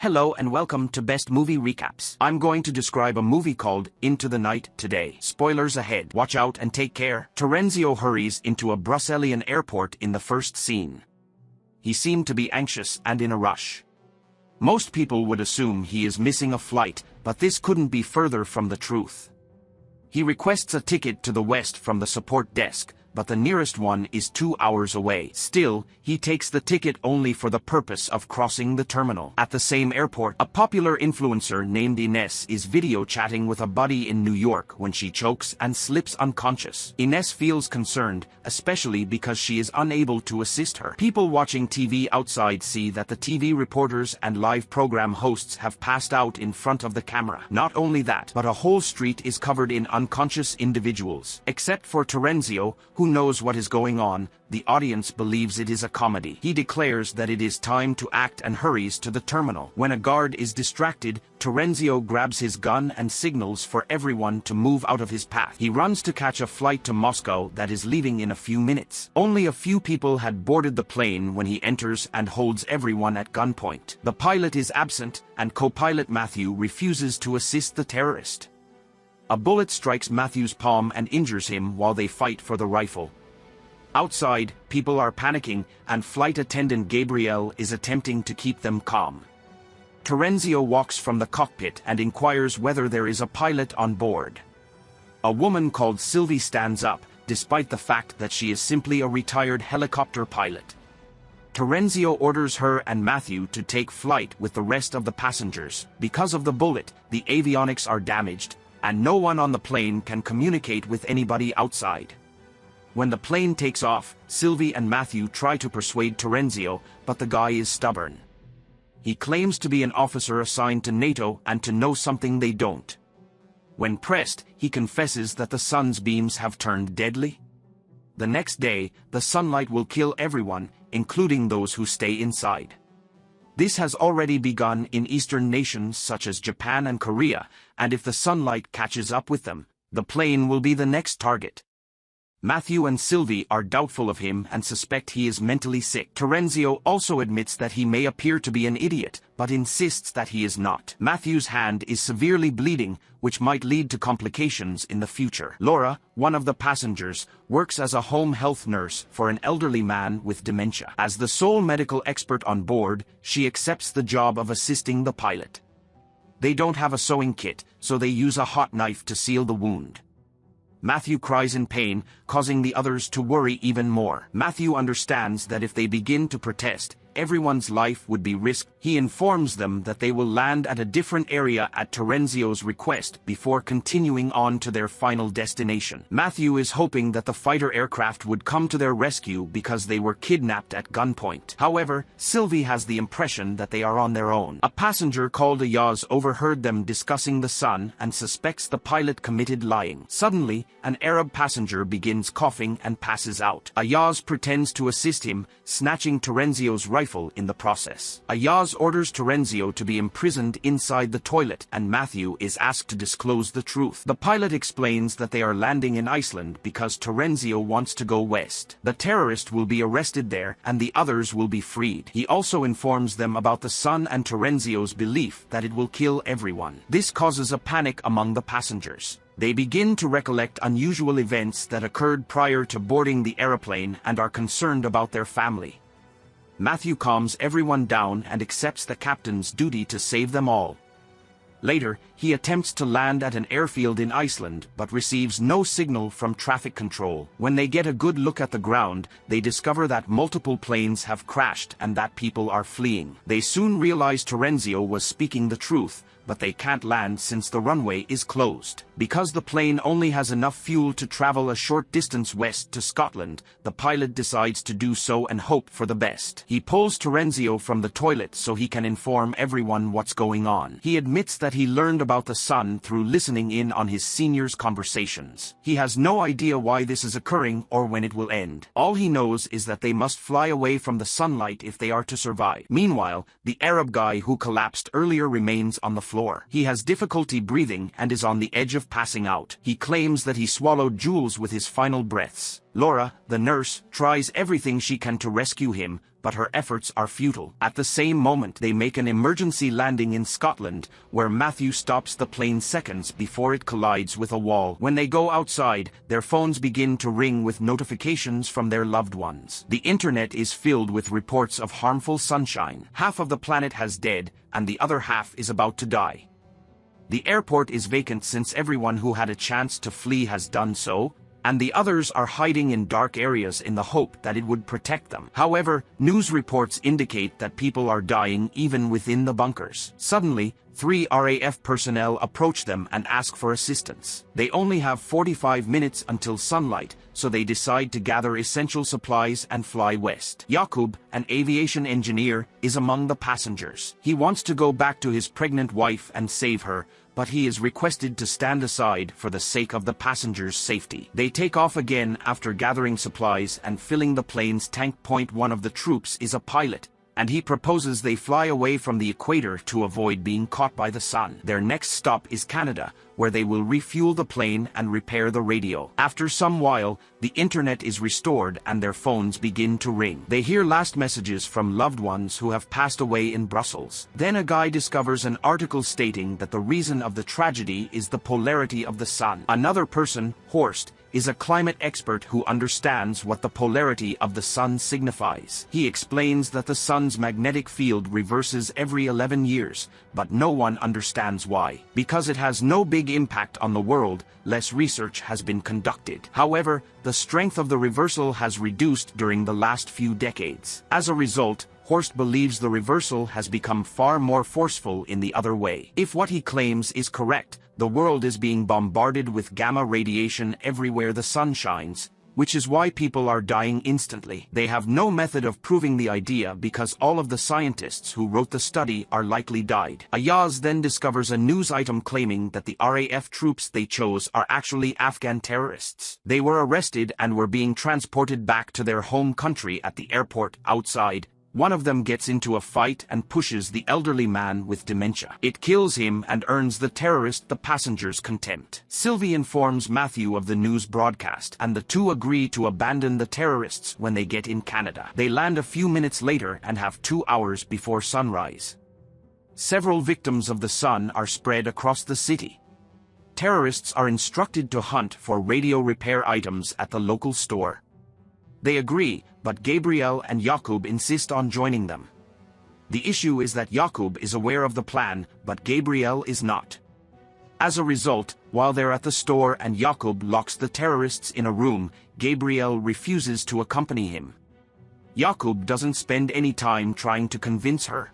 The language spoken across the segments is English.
Hello and welcome to Best Movie Recaps. I'm going to describe a movie called Into the Night today. Spoilers ahead. Watch out and take care. Terenzio hurries into a Brusselian airport in the first scene. He seemed to be anxious and in a rush. Most people would assume he is missing a flight, but this couldn't be further from the truth. He requests a ticket to the west from the support desk, but the nearest one is 2 hours away. Still, he takes the ticket only for the purpose of crossing the terminal. At the same airport, a popular influencer named Ines is video chatting with a buddy in New York when she chokes and slips unconscious. Ines feels concerned, especially because she is unable to assist her. People watching TV outside see that the TV reporters and live program hosts have passed out in front of the camera. Not only that, but a whole street is covered in unconscious individuals. Except for Terenzio, who knows what is going on, the audience believes it is a comedy. He declares that it is time to act and hurries to the terminal. When a guard is distracted, Terenzio grabs his gun and signals for everyone to move out of his path. He runs to catch a flight to Moscow that is leaving in a few minutes. Only a few people had boarded the plane when he enters and holds everyone at gunpoint. The pilot is absent, and co-pilot Mathieu refuses to assist the terrorist. A bullet strikes Mathieu's palm and injures him while they fight for the rifle. Outside, people are panicking, and flight attendant Gabriel is attempting to keep them calm. Terenzio walks from the cockpit and inquires whether there is a pilot on board. A woman called Sylvie stands up, despite the fact that she is simply a retired helicopter pilot. Terenzio orders her and Mathieu to take flight with the rest of the passengers. Because of the bullet, the avionics are damaged, and no one on the plane can communicate with anybody outside. When the plane takes off, Sylvie and Mathieu try to persuade Terenzio, but the guy is stubborn. He claims to be an officer assigned to NATO and to know something they don't. When pressed, he confesses that the sun's beams have turned deadly. The next day, the sunlight will kill everyone, including those who stay inside. This has already begun in Eastern nations such as Japan and Korea, and if the sunlight catches up with them, the plane will be the next target. Mathieu and Sylvie are doubtful of him and suspect he is mentally sick. Terenzio also admits that he may appear to be an idiot, but insists that he is not. Mathieu's hand is severely bleeding, which might lead to complications in the future. Laura, one of the passengers, works as a home health nurse for an elderly man with dementia. As the sole medical expert on board, she accepts the job of assisting the pilot. They don't have a sewing kit, so they use a hot knife to seal the wound. Mathieu cries in pain, causing the others to worry even more. Mathieu understands that if they begin to protest, everyone's life would be risked. He informs them that they will land at a different area at Terenzio's request before continuing on to their final destination. Mathieu is hoping that the fighter aircraft would come to their rescue because they were kidnapped at gunpoint. However, Sylvie has the impression that they are on their own. A passenger called Ayaz overheard them discussing the sun and suspects the pilot committed lying. Suddenly, an Arab passenger begins coughing and passes out. Ayaz pretends to assist him, snatching Terenzio's rifle in the process. Ayaz orders Terenzio to be imprisoned inside the toilet, and Mathieu is asked to disclose the truth. The pilot explains that they are landing in Iceland because Terenzio wants to go west. The terrorist will be arrested there, and the others will be freed. He also informs them about the sun and Terenzio's belief that it will kill everyone. This causes a panic among the passengers. They begin to recollect unusual events that occurred prior to boarding the aeroplane and are concerned about their family. Mathieu calms everyone down and accepts the captain's duty to save them all. Later, he attempts to land at an airfield in Iceland but receives no signal from traffic control. When they get a good look at the ground, they discover that multiple planes have crashed and that people are fleeing. They soon realize Terenzio was speaking the truth, but they can't land since the runway is closed. Because the plane only has enough fuel to travel a short distance west to Scotland, the pilot decides to do so and hope for the best. He pulls Terenzio from the toilet so he can inform everyone what's going on. He admits that he learned about the sun through listening in on his seniors' conversations. He has no idea why this is occurring or when it will end. All he knows is that they must fly away from the sunlight if they are to survive. Meanwhile, the Arab guy who collapsed earlier remains on the floor. He has difficulty breathing and is on the edge of passing out. He claims that he swallowed jewels with his final breaths. Laura, the nurse, tries everything she can to rescue him, but her efforts are futile. At the same moment, they make an emergency landing in Scotland, where Mathieu stops the plane seconds before it collides with a wall. When they go outside, their phones begin to ring with notifications from their loved ones. The internet is filled with reports of harmful sunshine. Half of the planet has dead, and the other half is about to die. The airport is vacant since everyone who had a chance to flee has done so, and the others are hiding in dark areas in the hope that it would protect them. However, news reports indicate that people are dying even within the bunkers. Suddenly, 3 RAF personnel approach them and ask for assistance. They only have 45 minutes until sunlight, so they decide to gather essential supplies and fly west. Jakub, an aviation engineer, is among the passengers. He wants to go back to his pregnant wife and save her, but he is requested to stand aside for the sake of the passengers' safety. They take off again after gathering supplies and filling the plane's tank. One of the troops is a pilot, and he proposes they fly away from the equator to avoid being caught by the sun. Their next stop is Canada, where they will refuel the plane and repair the radio. After some while, the internet is restored and their phones begin to ring. They hear last messages from loved ones who have passed away in Brussels. Then a guy discovers an article stating that the reason of the tragedy is the polarity of the sun. Another person, Horst, is a climate expert who understands what the polarity of the sun signifies. He explains that the sun's magnetic field reverses every 11 years, but no one understands why. Because it has no big impact on the world, less research has been conducted. However, the strength of the reversal has reduced during the last few decades. As a result, Horst believes the reversal has become far more forceful in the other way. If what he claims is correct, the world is being bombarded with gamma radiation everywhere the sun shines, which is why people are dying instantly. They have no method of proving the idea because all of the scientists who wrote the study are likely died. Ayaz then discovers a news item claiming that the RAF troops they chose are actually Afghan terrorists. They were arrested and were being transported back to their home country. At the airport outside, one of them gets into a fight and pushes the elderly man with dementia. It kills him and earns the terrorist the passenger's contempt. Sylvie informs Mathieu of the news broadcast, and the two agree to abandon the terrorists when they get in Canada. They land a few minutes later and have 2 hours before sunrise. Several victims of the sun are spread across the city. Terrorists are instructed to hunt for radio repair items at the local store. They agree, but Gabriel and Jakub insist on joining them. The issue is that Jakub is aware of the plan, but Gabriel is not. As a result, while they're at the store and Jakub locks the terrorists in a room, Gabriel refuses to accompany him. Jakub doesn't spend any time trying to convince her.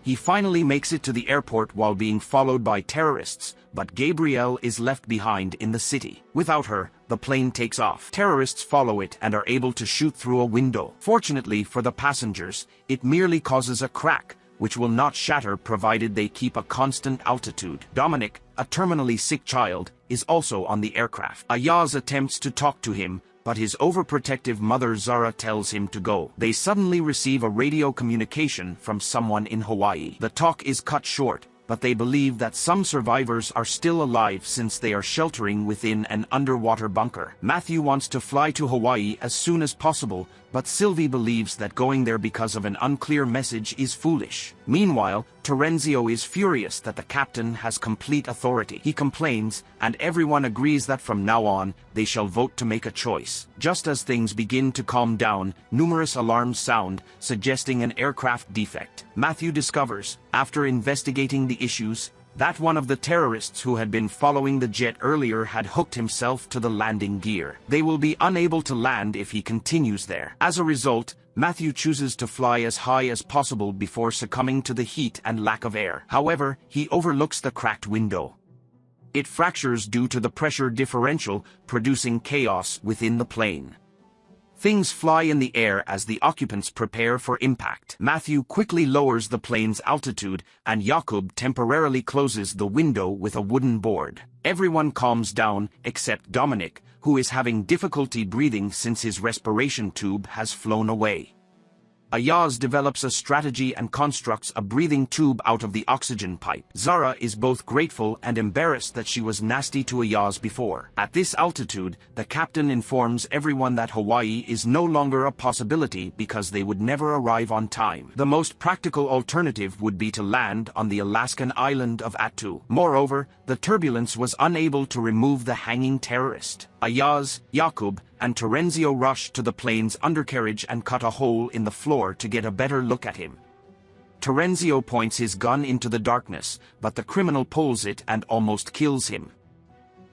He finally makes it to the airport while being followed by terrorists, but Gabrielle is left behind in the city. Without her, the plane takes off. Terrorists follow it and are able to shoot through a window. Fortunately for the passengers, it merely causes a crack, which will not shatter provided they keep a constant altitude. Dominic, a terminally sick child, is also on the aircraft. Ayaz attempts to talk to him, but his overprotective mother Zara tells him to go. They suddenly receive a radio communication from someone in Hawaii. The talk is cut short, but they believe that some survivors are still alive since they are sheltering within an underwater bunker. Mathieu wants to fly to Hawaii as soon as possible, but Sylvie believes that going there because of an unclear message is foolish. Meanwhile, Terenzio is furious that the captain has complete authority. He complains, and everyone agrees that from now on, they shall vote to make a choice. Just as things begin to calm down, numerous alarms sound, suggesting an aircraft defect. Mathieu discovers, after investigating the issues, that one of the terrorists who had been following the jet earlier had hooked himself to the landing gear. They will be unable to land if he continues there. As a result, Mathieu chooses to fly as high as possible before succumbing to the heat and lack of air. However, he overlooks the cracked window. It fractures due to the pressure differential, producing chaos within the plane. Things fly in the air as the occupants prepare for impact. Mathieu quickly lowers the plane's altitude, and Jakub temporarily closes the window with a wooden board. Everyone calms down, except Dominic, who is having difficulty breathing since his respiration tube has flown away. Ayaz develops a strategy and constructs a breathing tube out of the oxygen pipe. Zara is both grateful and embarrassed that she was nasty to Ayaz before. At this altitude, the captain informs everyone that Hawaii is no longer a possibility because they would never arrive on time. The most practical alternative would be to land on the Alaskan island of Attu. Moreover, the turbulence was unable to remove the hanging terrorist. Ayaz, Jakub, and Terenzio rush to the plane's undercarriage and cut a hole in the floor to get a better look at him. Terenzio points his gun into the darkness, but the criminal pulls it and almost kills him.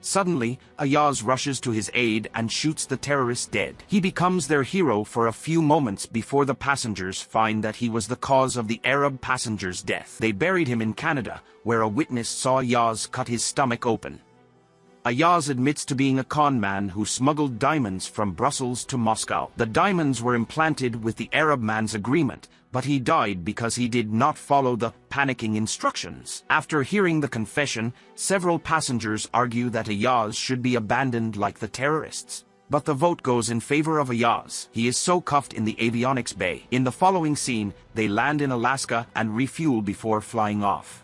Suddenly, Ayaz rushes to his aid and shoots the terrorist dead. He becomes their hero for a few moments before the passengers find that he was the cause of the Arab passenger's death. They buried him in Canada, where a witness saw Ayaz cut his stomach open. Ayaz admits to being a con man who smuggled diamonds from Brussels to Moscow. The diamonds were implanted with the Arab man's agreement, but he died because he did not follow the panicking instructions. After hearing the confession, several passengers argue that Ayaz should be abandoned like the terrorists. But the vote goes in favor of Ayaz. He is so cuffed in the avionics bay. In the following scene, they land in Alaska and refuel before flying off.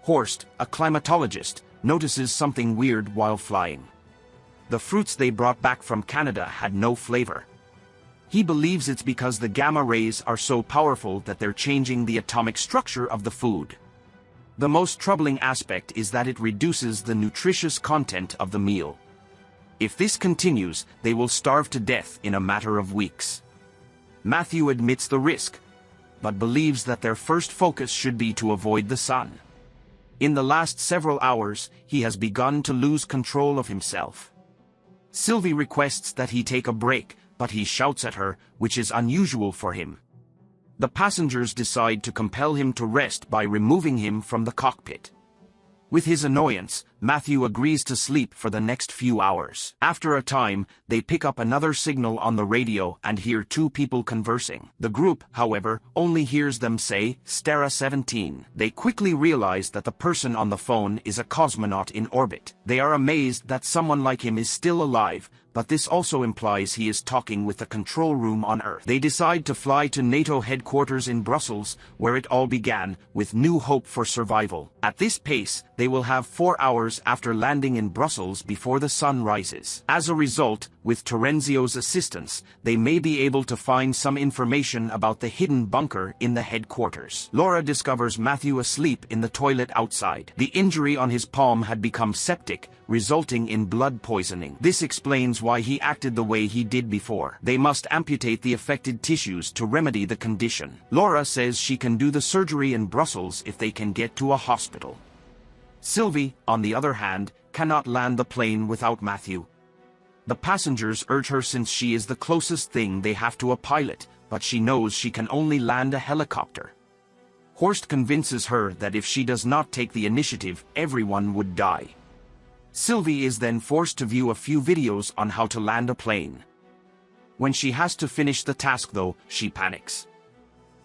Horst, a climatologist, notices something weird while flying. The fruits they brought back from Canada had no flavor. He believes it's because the gamma rays are so powerful that they're changing the atomic structure of the food. The most troubling aspect is that it reduces the nutritious content of the meal. If this continues, they will starve to death in a matter of weeks. Mathieu admits the risk, but believes that their first focus should be to avoid the sun. In the last several hours, he has begun to lose control of himself. Sylvie requests that he take a break, but he shouts at her, which is unusual for him. The passengers decide to compel him to rest by removing him from the cockpit. With his annoyance, Mathieu agrees to sleep for the next few hours. After a time, they pick up another signal on the radio and hear two people conversing. The group, however, only hears them say, Stara 17. They quickly realize that the person on the phone is a cosmonaut in orbit. They are amazed that someone like him is still alive, but this also implies he is talking with the control room on Earth. They decide to fly to NATO headquarters in Brussels, where it all began, with new hope for survival. At this pace, they will have 4 hours after landing in Brussels before the sun rises. As a result, with Terenzio's assistance, they may be able to find some information about the hidden bunker in the headquarters. Laura discovers Mathieu asleep in the toilet outside. The injury on his palm had become septic, resulting in blood poisoning. This explains why he acted the way he did before. They must amputate the affected tissues to remedy the condition. Laura says she can do the surgery in Brussels if they can get to a hospital. Sylvie, on the other hand, cannot land the plane without Mathieu. The passengers urge her since she is the closest thing they have to a pilot, but she knows she can only land a helicopter. Horst convinces her that if she does not take the initiative, everyone would die. Sylvie is then forced to view a few videos on how to land a plane. When she has to finish the task though, she panics.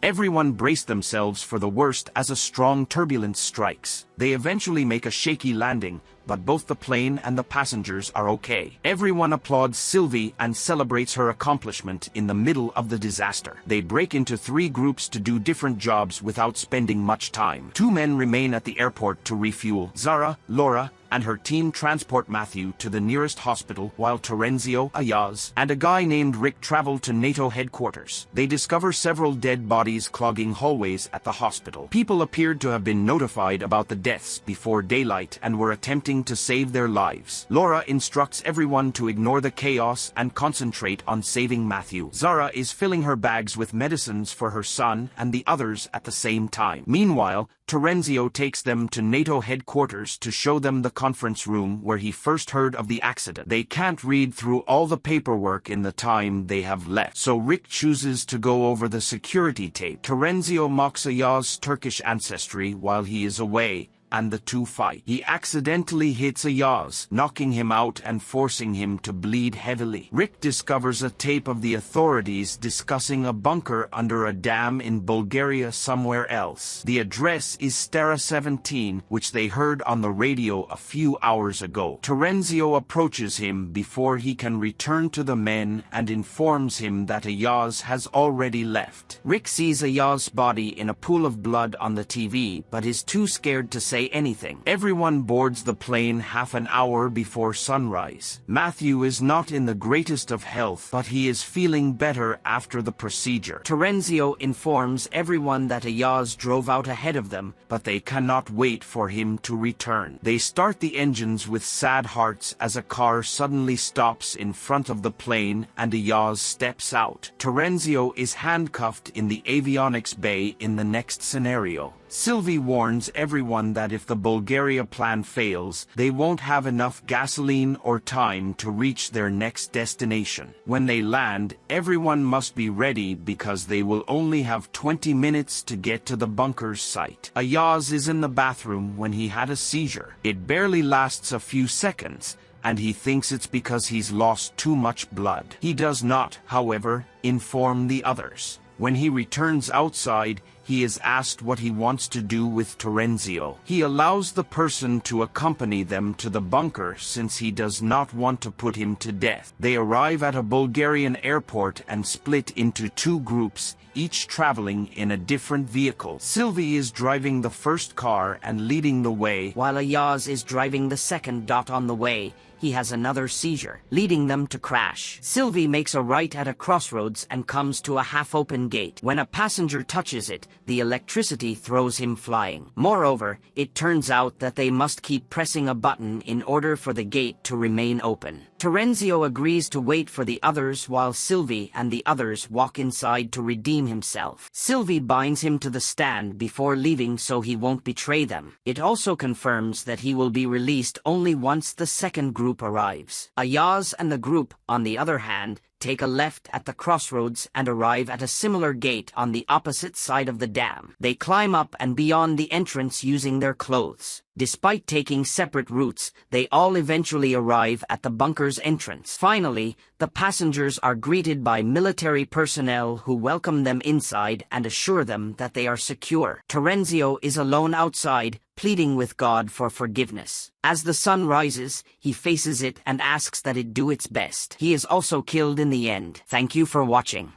Everyone brace themselves for the worst as a strong turbulence strikes. They eventually make a shaky landing, but both the plane and the passengers are okay. Everyone applauds Sylvie and celebrates her accomplishment in the middle of the disaster. They break into 3 groups to do different jobs without spending much time. 2 men remain at the airport to refuel. Zara, Laura, and her team transport Mathieu to the nearest hospital, while Terenzio, Ayaz, and a guy named Rick travel to NATO headquarters. They discover several dead bodies clogging hallways at the hospital. People appeared to have been notified about the deaths before daylight and were attempting to save their lives. Laura instructs everyone to ignore the chaos and concentrate on saving Mathieu. Zara is filling her bags with medicines for her son and the others at the same time. Meanwhile, Terenzio takes them to NATO headquarters to show them the conference room where he first heard of the accident. They can't read through all the paperwork in the time they have left, so Rick chooses to go over the security tape. Terenzio mocks Ayaz's Turkish ancestry while he is away, and the two fight. He accidentally hits Ayaz, knocking him out and forcing him to bleed heavily. Rick discovers a tape of the authorities discussing a bunker under a dam in Bulgaria somewhere else. The address is Stara 17, which they heard on the radio a few hours ago. Terenzio approaches him before he can return to the men and informs him that Ayaz has already left. Rick sees Ayaz's body in a pool of blood on the TV, but is too scared to say anything. Everyone boards the plane half an hour before sunrise. Mathieu is not in the greatest of health, but he is feeling better after the procedure. Terenzio informs everyone that Ayaz drove out ahead of them, but they cannot wait for him to return. They start the engines with sad hearts as a car suddenly stops in front of the plane and Ayaz steps out. Terenzio is handcuffed in the avionics bay in the next scenario. Sylvie warns everyone that if the Bulgaria plan fails, they won't have enough gasoline or time to reach their next destination. When they land, everyone must be ready because they will only have 20 minutes to get to the bunker's site. Ayaz is in the bathroom when he had a seizure. It barely lasts a few seconds, and he thinks it's because he's lost too much blood. He does not, however, inform the others. When he returns outside, he is asked what he wants to do with Terenzio. He allows the person to accompany them to the bunker since he does not want to put him to death. They arrive at a Bulgarian airport and split into two groups, each traveling in a different vehicle. Sylvie is driving the first car and leading the way, while Ayaz is driving the second. On the way, he has another seizure, leading them to crash. Sylvie makes a right at a crossroads and comes to a half-open gate. When a passenger touches it, the electricity throws him flying. Moreover, it turns out that they must keep pressing a button in order for the gate to remain open. Terenzio agrees to wait for the others while Sylvie and the others walk inside to redeem himself. Sylvie binds him to the stand before leaving so he won't betray them. It also confirms that he will be released only once the second group arrives. Ayaz and the group, on the other hand, take a left at the crossroads and arrive at a similar gate on the opposite side of the dam. They climb up and beyond the entrance using their clothes. Despite taking separate routes, they all eventually arrive at the bunker's entrance. Finally, the passengers are greeted by military personnel who welcome them inside and assure them that they are secure. Terenzio is alone outside, pleading with God for forgiveness. As the sun rises, he faces it and asks that it do its best. He is also killed in the end. Thank you for watching.